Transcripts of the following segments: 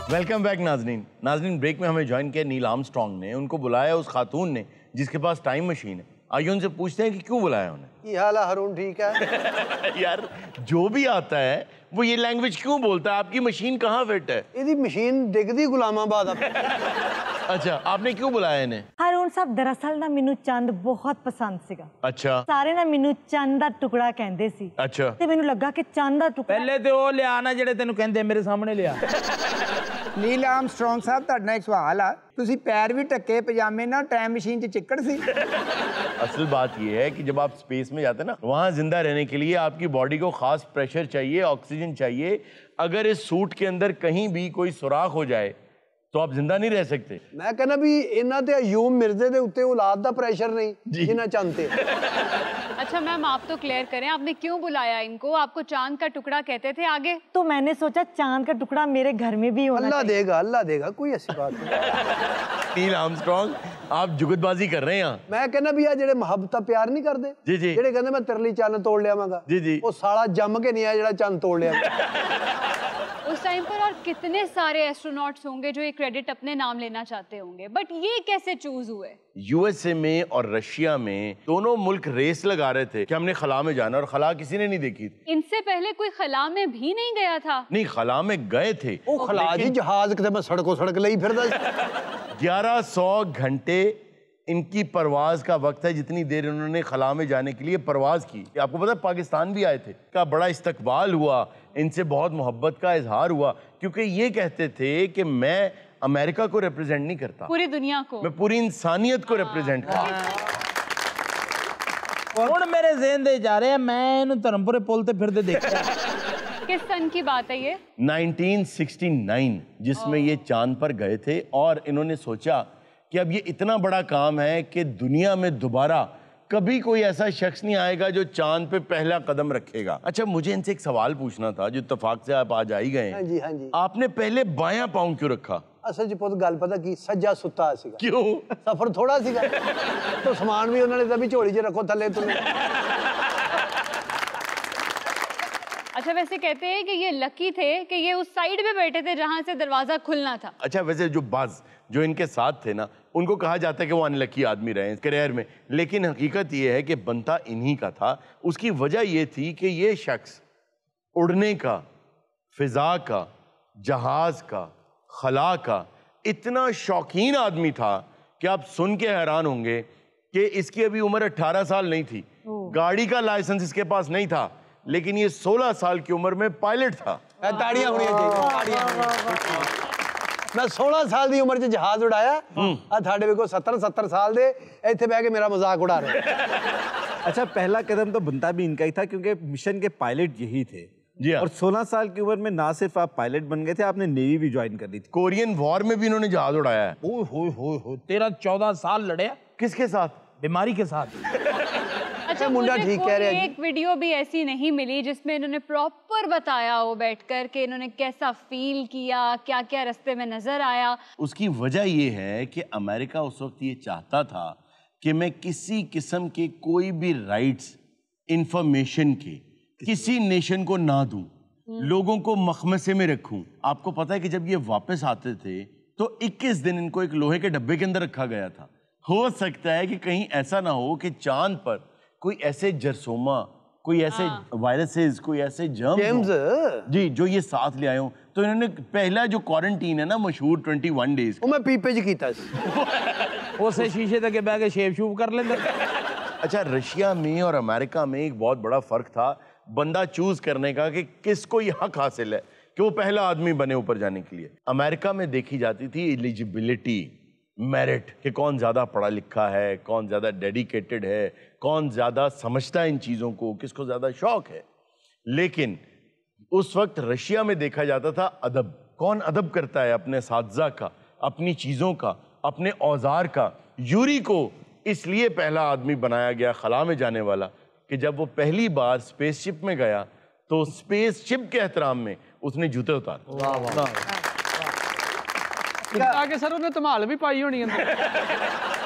Welcome back Nazneen. Nazneen, break में हमें join किया नील आर्मस्ट्रॉन्ग ने। उनको बुलाया उस खातून ने जिसके पास टाइम मशीन है। आइए उनसे पूछते हैं कि क्यों बुलाया उन्हें। की हाल है हरून, ठीक है? यार जो भी आता है वो ये लैंग्वेज क्यों बोलता है? आपकी मशीन कहाँ फिट है? ਇਹਦੀ ਮਸ਼ੀਨ ਡਿੱਗਦੀ ਗੁਲਾਮਾਬਾਦ। अच्छा, आपने क्यों बुलाया इन्हें? ਹਰੂਨ ਸਾਹਿਬ, ਦਰਅਸਲ ਨਾ ਮੈਨੂੰ ਚੰਦ ਬਹੁਤ ਪਸੰਦ ਸੀਗਾ। अच्छा ਸਾਰੇ ਨਾ ਮੈਨੂੰ ਚੰਦ ਦਾ ਟੁਕੜਾ ਕਹਿੰਦੇ ਸੀ। अच्छा ਤੇ ਮੈਨੂੰ ਲੱਗਾ ਕਿ ਚੰਦ ਦਾ ਟੁਕੜਾ ਪਹਿਲੇ ਤੇ ਉਹ ਲਿਆ ਨਾ ਜਿਹੜੇ ਤੈਨੂੰ ਕਹਿੰਦੇ ਮੇਰੇ ਸਾਹਮਣੇ ਲਿਆ। ਨੀਲ ਆਰਮਸਟਰੋਂਗ ਸਾਹਿਬ, ਤੁਹਾਡਾ ਇੱਕ ਸਵਾਲ ਆ, ਤੁਸੀਂ ਪੈਰ ਵੀ ਢੱਕੇ ਪਜਾਮੇ ਨਾਲ टाइम मशीन 'ਚ चिक्कड़ सी। असल बात यह है कि जब आप स्पेस में जाते हैं ना, वहाँ जिंदा रहने के लिए आपकी बॉडी को खास प्रेशर चाहिए, ऑक्सीजन चाहिए। अगर इस सूट के अंदर कहीं भी कोई सुराख हो जाए तो आप जिंदा नहीं रह सकते। ਮੈਂ ਕਹਿੰਦਾ ਵੀ ਇਹਨਾਂ ਤੇ ਅਯੂਬ ਮਿਰਜ਼ੇ ਦੇ ਉੱਤੇ ਔਲਾਦ ਦਾ ਪ੍ਰੈਸ਼ਰ ਨਹੀਂ ਜਿੰਨਾ ਚੰਦ ਤੇ। अच्छा मैम, आप तो क्लियर करें, आपने क्यों बुलाया इनको? आपको चांद का टुकड़ा कहते थे आगे? तो मैंने सोचा चांद का टुकड़ा मेरे घर में भी होना चाहिए। अल्लाह देगा, कोई ऐसी बात नहीं। नील आर्मस्ट्रॉन्ग, आप जुगतबाजी कर रहे हैं यहाँ। ਮੈਂ ਕਹਿੰਦਾ ਵੀ ਆ ਜਿਹੜੇ ਮੁਹੱਬਤਾਂ ਪਿਆਰ ਨਹੀਂ ਕਰਦੇ, ਜੀ ਜੀ, ਜਿਹੜੇ ਕਹਿੰਦੇ ਮੈਂ ਤੇਰੇ ਲਈ ਚੰਨ ਤੋੜ ਲਿਆਵਾਂਗਾ, ਜੀ ਜੀ, ਉਹ ਸਾਲਾ ਜੰਮ ਕੇ ਨਹੀਂ ਆਇਆ ਜਿਹੜਾ ਚੰਨ ਤੋੜ ਲਿਆ। उस टाइम पर और कितने सारे एस्ट्रोनॉट्स होंगे जो ये क्रेडिट अपने नाम लेना चाहते होंगे, बट ये कैसे चूज हुए? यूएसए में और रशिया में दोनों मुल्क रेस लगा रहे थे कि हमने खला में जाना, और खला किसी ने नहीं देखी। इनसे पहले कोई खला में भी नहीं गया था? नहीं, खला में गए थे। ਉਹ ਖਲਾ ਜੀ ਜਹਾਜ਼ ਕਿਤੇ ਮੈਂ ਸੜਕੋਂ ਸੜਕ ਲਈ ਫਿਰਦਾ। 1100 घंटे इनकी परवाज का वक्त है, जितनी देर इन्होंने खला में जाने के लिए परवाज की। आपको पता है पाकिस्तान भी आए थे, का बड़ा इस्तकबाल हुआ, इनसे बहुत मोहब्बत का इजहार हुआ, क्योंकि ये कहते थे कि मैं अमेरिका को रिप्रेजेंट नहीं करता, पूरी दुनिया को, मैं पूरी इंसानियत को रिप्रेजेंट करता। ਹੁਣ ਮੇਰੇ ज़हन दे जा रहे हैं, मैं इन्हें धर्मपुरे पुल ते फिरते देखा। किस सन की बात है ये? 1969, जिसमें ये चांद पर गए थे, और इन्होंने सोचा कि अब ये इतना बड़ा काम है कि दुनिया में दोबारा कभी कोई ऐसा शख्स नहीं आएगा जो चांद पे पहला कदम रखेगा। अच्छा, मुझे इनसे एक सवाल पूछना था, जो इत्तेफाक से आप आज आई गए हैं। हाँ जी, हाँ जी। आपने पहले बायां पाँव क्यों रखा? ਅਸਲ 'ਚ ਪੁੱਤ ਗੱਲ ਪਤਾ ਕੀ, ਸੱਜਾ ਸੁੱਤਾ ਸੀਗਾ। क्यों? ਸਫ਼ਰ ਥੋੜਾ ਸੀਗਾ, तो ਸਮਾਨ ਵੀ ਉਹਨਾਂ ਨੇ ਤਾਂ ਵੀ ਝੋਲੀ 'ਚ ਰੱਖੋ ਥੱਲੇ ਤੁਲੇ। अच्छा, वैसे कहते हैं कि ये लकी थे कि ये उस साइड पे बैठे थे जहां से दरवाजा खुलना था। अच्छा, वैसे जो बाज जो इनके साथ थे ना, उनको कहा जाता है कि वो अनलकी आदमी रहे हैं करियर में, लेकिन हकीकत ये है कि बनता इन्हीं का था। उसकी वजह ये थी कि ये शख्स उड़ने का, फिजा का, जहाज का, खला का इतना शौकीन आदमी था कि आप सुन के हैरान होंगे कि इसकी अभी उम्र 18 साल नहीं थी, गाड़ी का लाइसेंस इसके पास नहीं था, लेकिन ये 16 साल की उम्र में पायलट था। ਤਾੜੀਆਂ ਹੋਣੀਆਂ ਚਾਹੀਦੀਆਂ। मैं 16 साल की उम्र 'ਚ जहाज उड़ाया, आ थाड़े ਵੇਖੋ 70 साल ਦੇ ਇੱਥੇ ਬਹਿ ਕੇ ਮੇਰਾ मजाक उड़ा रहे। अच्छा, पहला कदम तो बनता भी इनका ही था क्योंकि मिशन के पायलट यही थे। जी हाँ। और 16 साल की उम्र में ना सिर्फ आप पायलट बन गए थे, आपने नेवी भी ज्वाइन कर ली थी। कोरियन वॉर में भी इन्होंने जहाज उड़ाया है। ओए होए होए होए, 13-14 साल लड़े। किसके साथ? बीमारी के साथ। अच्छा, मुंडा मुझे ठीक कोई कह रहे हैं। एक वीडियो भी ऐसी नहीं मिली जिसमें इन्होंने प्रॉपर बताया हो बैठकर कि इन्होंने कैसा फील किया, क्या क्या रास्ते में नजर आया। उसकी वजह ये है कि अमेरिका उस वक्त ये चाहता था कि मैं किसी किस्म के कोई भी राइट्स इंफॉर्मेशन के किसी नेशन को ना दूं, लोगों को मखमसे में रखूं। आपको पता है कि जब ये वापस आते थे तो 21 दिन इनको एक लोहे के डब्बे के अंदर रखा गया था। हो सकता है कि कहीं ऐसा ना हो कि चांद पर कोई ऐसे जरसोमा, कोई ऐसे वायरसेस, कोई ऐसे जर्म्स जी जो ये साथ ले आए हो। तो इन्होंने पहला जो क्वारंटीन है ना मशहूर 21 डेज, वो मैं पीपे 'ਚ ਕੀਤਾ ਸੀ। उसे शीशे तक बह के शेव शूव कर लेंगे। अच्छा, रशिया में और अमेरिका में एक बहुत बड़ा फर्क था बंदा चूज करने का कि किसको ये हक हासिल है कि वो पहला आदमी बने ऊपर जाने के लिए। अमेरिका में देखी जाती थी एलिजिबिलिटी, मेरिट, कि कौन ज़्यादा पढ़ा लिखा है, कौन ज़्यादा डेडिकेटेड है, कौन ज़्यादा समझता है इन चीज़ों को, किसको ज़्यादा शौक है। लेकिन उस वक्त रशिया में देखा जाता था अदब, कौन अदब करता है अपने साथज़ा का, अपनी चीज़ों का, अपने औजार का। यूरी को इसलिए पहला आदमी बनाया गया खला में जाने वाला कि जब वो पहली बार स्पेसशिप में गया तो स्पेसशिप के एहतराम में उसने जूते उतारे। आगे सर उन्हें धमाल भी पाई होनी है।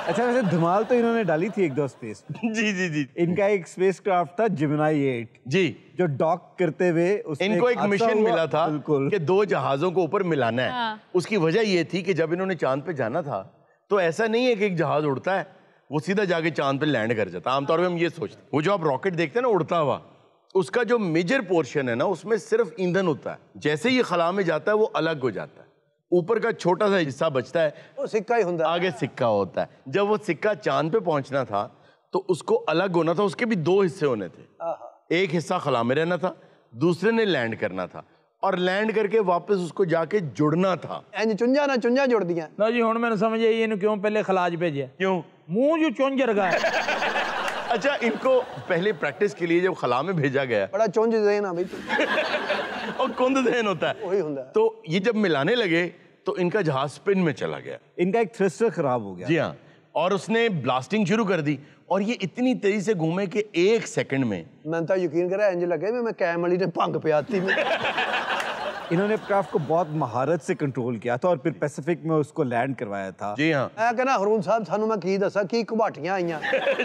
अच्छा वैसे धमाल तो इन्होंने डाली थी 1-2 स्पेस। जी जी जी इनका एक स्पेस क्राफ्ट था जिमिनाई 8 जी। जो डॉक करते हुए इनको एक मिशन मिला था बिल्कुल कि 2 जहाजों को ऊपर मिलाना है। हाँ। उसकी वजह ये थी कि जब इन्होंने चांद पे जाना था तो ऐसा नहीं है कि एक जहाज उड़ता है वो सीधा जाके चांद पे लैंड कर जाता। आमतौर पे हम ये सोचते हैं, वो जो आप रॉकेट देखते हैं ना उड़ता हुआ, उसका जो मेजर पोर्शन है ना उसमें सिर्फ ईंधन होता है। जैसे ही खला में जाता है वो अलग हो जाता है, ऊपर का छोटा सा हिस्सा बचता है, वो सिक्का ही ਹੁੰਦਾ आगे सिक्का होता है। जब वो सिक्का चांद पे पहुंचना था तो उसको अलग होना था, उसके भी 2 हिस्से होने थे। एक हिस्सा खला में रहना था, दूसरे ने लैंड करना था और लैंड करके वापस उसको जाके जुड़ना था। ਇੰਜ ਚੁੰਝਾਂ ਨਾਲ ਚੁੰਝਾਂ ਜੁੜਦੀਆਂ। ਲਓ ਜੀ ਹੁਣ ਮੈਨੂੰ ਸਮਝ ਆਈ ਇਹਨੂੰ ਕਿਉਂ ਪਹਿਲੇ ਖਲਾਜ ਭੇਜਿਆ। क्यों? ਮੂੰਹ ਜੋ ਚੁੰਝ ਵਰਗਾ ਹੈ। अच्छा, इनको पहले प्रैक्टिस के लिए जब खला में भेजा गया ਬੜਾ ਚੁੰਝ ਦੇ ਨਾ ਬਈ ਤੂੰ। और कुंद दहन होता है, वही ਹੁੰਦਾ है। तो ये जब मिलाने लगे तो इनका जहाज स्पिन में चला गया। इनका एक थ्रस्टर खराब हो गया। जी हाँ, और उसने ब्लास्टिंग शुरू कर दी और ये इतनी तेजी से घूमे कि 1 सेकंड में ਮੈਨੂੰ ਤਾਂ ਯਕੀਨ ਕਰਿਆ ਇੰਜ ਲੱਗੇ ਵੀ ਮੈਂ ਕੈਮ ਵਾਲੀ ਨੇ ਭੰਗ ਪਿਆਤੀ ਮੈਂ। इन्होंने क्राफ्ट को बहुत महारत से कंट्रोल किया था और फिर पैसिफिक में उसको लैंड करवाया था। जी हाँ। ਮੈਂ ਕਹਿੰਦਾ ਹਰੂਨ ਸਾਹਿਬ ਸਾਨੂੰ ਮੈਂ ਕੀ ਦੱਸਾਂ ਕੀ ਘਬਾਟੀਆਂ ਆਈਆਂ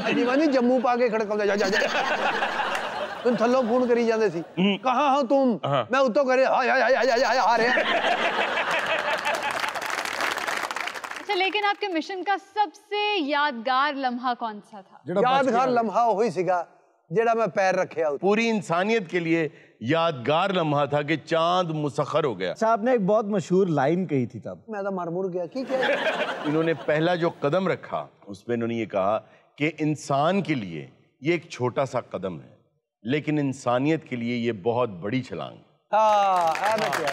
ਅਜੀਵਾਂ ਜੀ ਜੰਮੂ ਪਾ ਕੇ ਖੜਕਾਉਂਦੇ ਜਾ ਜਾ ਜਾ तुम थल्लो फोन करी जाते सी कहाँ हो तुम मैं उतो करे हाय हाय हाय हाय हाय आ रहे अच्छा, लेकिन आपके मिशन का सबसे यादगार लम्हा कौन सा था? यादगार लम्हा वही सीगा जेड़ा मैं पैर रखे पूरी इंसानियत के लिए यादगार लम्हा था कि चांद मुसख्खर हो गया। साहब ने एक बहुत मशहूर लाइन कही थी तब। मैं तो मर मुर गया की क्या इन्होंने पहला जो कदम रखा उसमें इन्होंने ये कहा कि इंसान के लिए ये एक छोटा सा कदम है लेकिन इंसानियत के लिए ये बहुत बड़ी छलांग। हाँ मैं क्या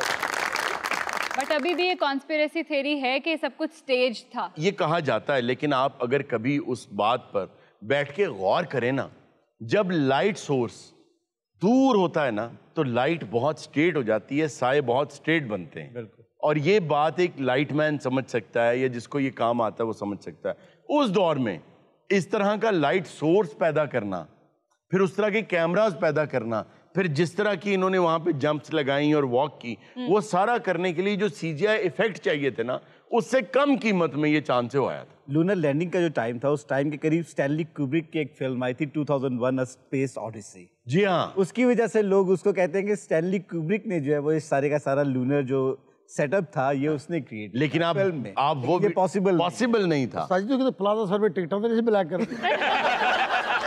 बट अभी भी ये कॉन्स्पिरेसी थ्योरी है कि सब कुछ स्टेज था। ये कहा जाता है, लेकिन आप अगर कभी उस बात पर बैठ के गौर करें ना, जब लाइट सोर्स दूर होता है ना तो लाइट बहुत स्ट्रेट हो जाती है, साए बहुत स्ट्रेट बनते हैं। और ये बात एक लाइटमैन समझ सकता है या जिसको ये काम आता है वो समझ सकता है। उस दौर में इस तरह का लाइट सोर्स पैदा करना, फिर उस तरह के कैमरास पैदा करना, फिर जिस तरह की इन्होंने वहां पे जंप्स लगाई और वॉक की, वो सारा करने के लिए जो सीजीआई इफेक्ट चाहिए थे ना, उससे कम कीमत में ये चांद से आया था। लूनर लैंडिंग का जो टाइम था उस टाइम के करीब स्टैनली कुब्रिक की एक फिल्म आई थी 2001 अ स्पेस ओडिसी। जी हाँ, उसकी वजह से लोग उसको कहते हैं कि स्टैनली कुब्रिक ने जो है वो इस सारे का सारा लूनर जो सेटअप था ये उसने क्रिएट। लेकिन आप वो ये पॉसिबल नहीं था। सच तो कि प्लाजा सर पे टिकटों पे ब्लैक कर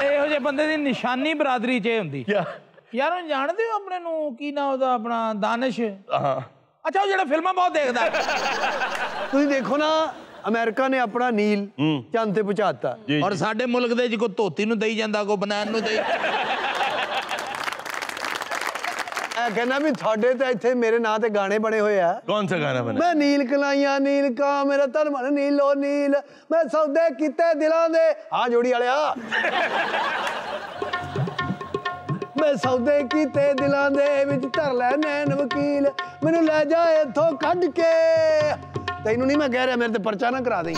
ਇਹੋ ਜਿਹੇ ਬੰਦੇ ਦੀ ਨਿਸ਼ਾਨੀ ਬਰਾਦਰੀ 'ਚ ਇਹ ਹੁੰਦੀ। क्या? ਯਾਰ ਉਹ ਜਾਣਦੇ ਹੋ ਆਪਣੇ ਨੂੰ ਕੀ ਨਾ ਉਹਦਾ ਆਪਣਾ ਦਾਨਿਸ਼। हाँ। ਅੱਛਾ ਉਹ ਜਿਹੜਾ ਫਿਲਮਾਂ ਬਹੁਤ ਦੇਖਦਾ। ਤੁਸੀਂ ਦੇਖੋ ਨਾ ਅਮਰੀਕਾ ਨੇ ਆਪਣਾ ਨੀਲ ਚੰਦ ਤੇ ਪਹੁੰਚਾਤਾ ਔਰ ਸਾਡੇ ਮੁਲਕ ਦੇ 'ਚ ਕੋਈ ਧੋਤੀ ਨੂੰ ਦੇਈ ਜਾਂਦਾ, ਕੋਈ ਬਨਾਨ ਨੂੰ ਦੇਈ। ਇਹ ਕਹਿੰਦਾ ਵੀ ਤੁਹਾਡੇ ਤਾਂ ਇੱਥੇ ਮੇਰੇ ਨਾਂ ਤੇ ਗਾਣੇ ਬਣੇ ਹੋਏ ਆ। कौन सा गाना बना? ਮੈਂ ਨੀਲ ਕਲਾਈਆਂ ਨੀਲ ਕਾ ਮੇਰਾ ਤਨ ਮਨ ਨੀਲੋ ਨੀਲ ਮੈਂ ਸੌਦੇ ਕੀਤੇ ਦਿਲਾਂ ਦੇ ਆ ਜੋੜੀ ਵਾਲਿਆ ਮੈਂ ਸੌਦੇ ਕੀਤੇ ਦਿਲਾਂ ਦੇ ਵਿੱਚ ਧਰ ਲੈ ਨੈਣ ਵਕੀਲ ਮੈਨੂੰ ਲੈ ਜਾ ਇੱਥੋਂ ਕੱਢ ਕੇ ਤੈਨੂੰ ਨਹੀਂ ਮੈਂ ਕਹਿ ਰਿਹਾ ਮੇਰੇ ਤੇ ਪਰਚਾ ਨਾ ਕਰਾ ਦੇਈਂ।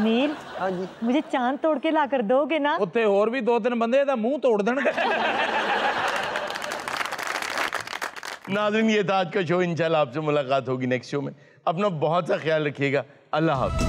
नील हाँ जी मुझे चांद तोड़ के ला कर दोगे ना? ਉੱਥੇ ਹੋਰ ਵੀ 2-3 ਬੰਦੇ ਇਹਦਾ ਮੂੰਹ ਤੋੜ ਦੇਣਗੇ। नाज़रीन, ये था आज का शो। इंशाल्लाह आपसे मुलाकात होगी नेक्स्ट शो में। अपना बहुत सा ख्याल रखिएगा। अल्लाह हाफ़िज़।